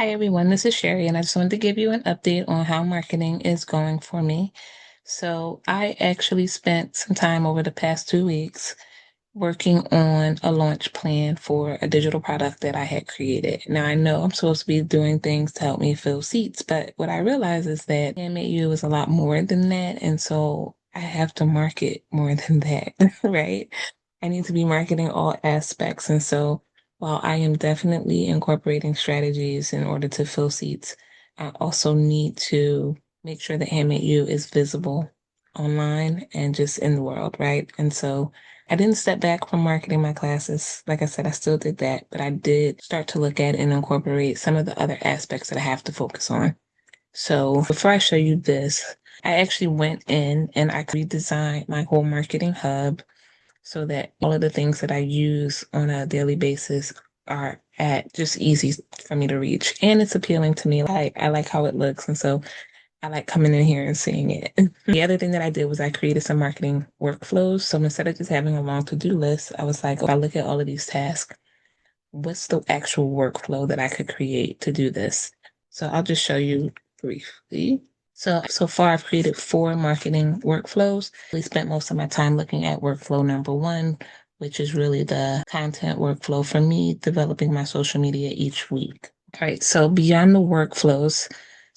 Hi everyone, this is Sherry, and I just wanted to give you an update on how marketing is going for me. So, I actually spent some time over the past 2 weeks working on a launch plan for a digital product that I had created. Now, I know I'm supposed to be doing things to help me fill seats, but what I realize is that Handmade U is a lot more than that. And so I have to market more than that, right? I need to be marketing all aspects. And so while I am definitely incorporating strategies in order to fill seats, I also need to make sure that Handmade U is visible online and just in the world, right? And so I didn't step back from marketing my classes. Like I said, I still did that, but I did start to look at and incorporate some of the other aspects that I have to focus on. So before I show you this, I actually went in and I redesigned my whole marketing hub so that all of the things that I use on a daily basis are at just easy for me to reach. And it's appealing to me. I like how it looks. And so I like coming in here and seeing it. The other thing that I did was I created some marketing workflows. So instead of just having a long to-do list, I was like, if I look at all of these tasks, what's the actual workflow that I could create to do this? So I'll just show you briefly. So far I've created 4 marketing workflows. We spent most of my time looking at workflow number 1, which is really the content workflow for me developing my social media each week. All right, so beyond the workflows,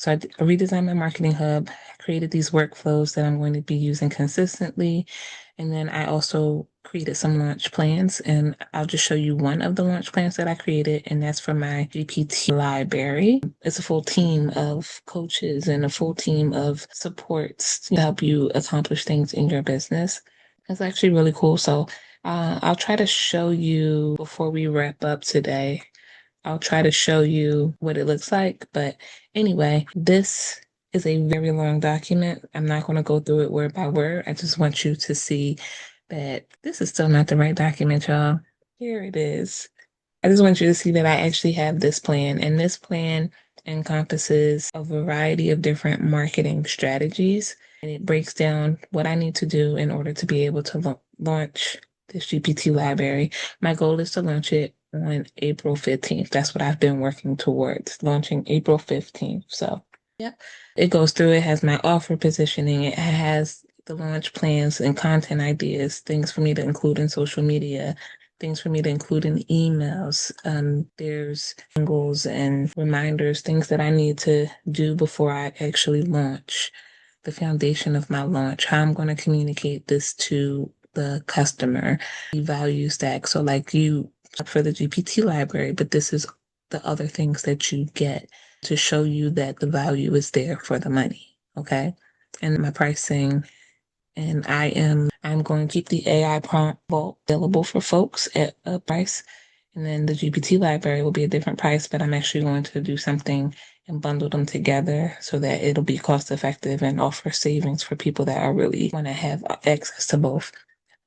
I redesigned my marketing hub, created these workflows that I'm going to be using consistently. And then I also created some launch plans, and I'll just show you one of the launch plans that I created, and that's for my GPT library. It's a full team of coaches and a full team of supports to help you accomplish things in your business. It's actually really cool. So I'll try to show you before we wrap up today. I'll try to show you what it looks like. But anyway, this is a very long document. I'm not going to go through it word by word. I just want you to see that this is still not the right document, y'all. Here it is. I just want you to see that I actually have this plan, and this plan encompasses a variety of different marketing strategies, and it breaks down what I need to do in order to be able to launch this GPT library. My goal is to launch it on April 15th. That's what I've been working towards, launching April 15th. So, yeah, it goes through, it has my offer positioning, it has the launch plans and content ideas, things for me to include in social media, things for me to include in emails. There's angles and reminders, things that I need to do before I actually launch, the foundation of my launch, how I'm going to communicate this to the customer, the value stack. So, like you for the GPT library, but this is the other things that you get to show you that the value is there for the money. Okay. And my pricing, and I'm going to keep the AI prompt vault available for folks at a price. And then the GPT library will be a different price, but I'm actually going to do something and bundle them together so that it'll be cost effective and offer savings for people that are really want to have access to both.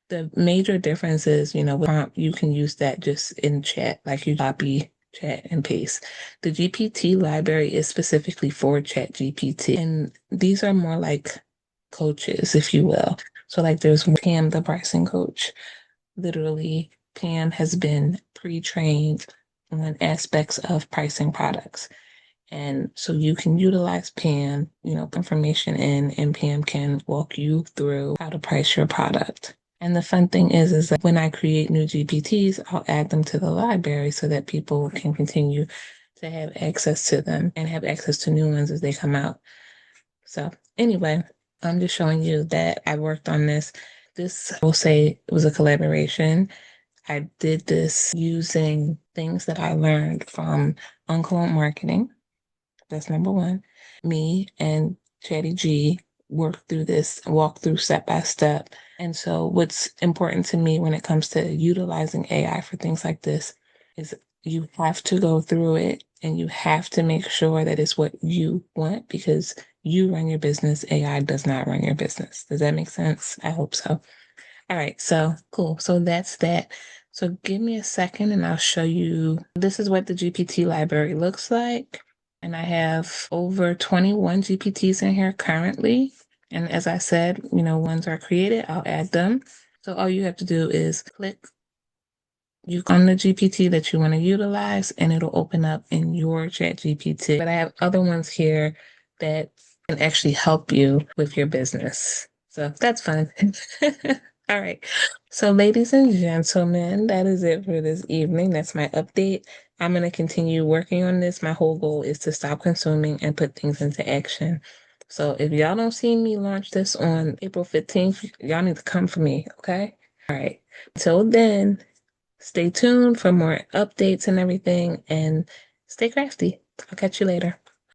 The major difference is, with prompt, you can use that just in chat, like you copy, chat, and paste. The GPT library is specifically for Chat GPT, and these are more like coaches, if you will. So, like, there's Pam, the pricing coach. Literally, Pam has been pre-trained on aspects of pricing products. And so you can utilize Pam, information in, and Pam can walk you through how to price your product. And the fun thing is that when I create new GPTs, I'll add them to the library so that people can continue to have access to them and have access to new ones as they come out. So anyway, I'm just showing you that I worked on this. This, I will say, it was a collaboration. I did this using things that I learned from Uncle Marketing. That's number 1. Me and Chatty G worked through this, walked through step by step. And so what's important to me when it comes to utilizing AI for things like this is you have to go through it and you have to make sure that it's what you want, because you run your business. AI does not run your business. Does that make sense? I hope so. All right, so cool. So that's that. So give me a second and I'll show you. This is what the GPT library looks like. And I have over 21 GPTs in here currently. And as I said, ones are created, I'll add them. So all you have to do is click you on the GPT that you want to utilize, and it'll open up in your chat GPT. But I have other ones here that can actually help you with your business. So that's fun. All right. So, ladies and gentlemen, that is it for this evening. That's my update. I'm going to continue working on this. My whole goal is to stop consuming and put things into action. So, if y'all don't see me launch this on April 15th, y'all need to come for me, okay? All right. Until then, stay tuned for more updates and everything, and stay crafty. I'll catch you later.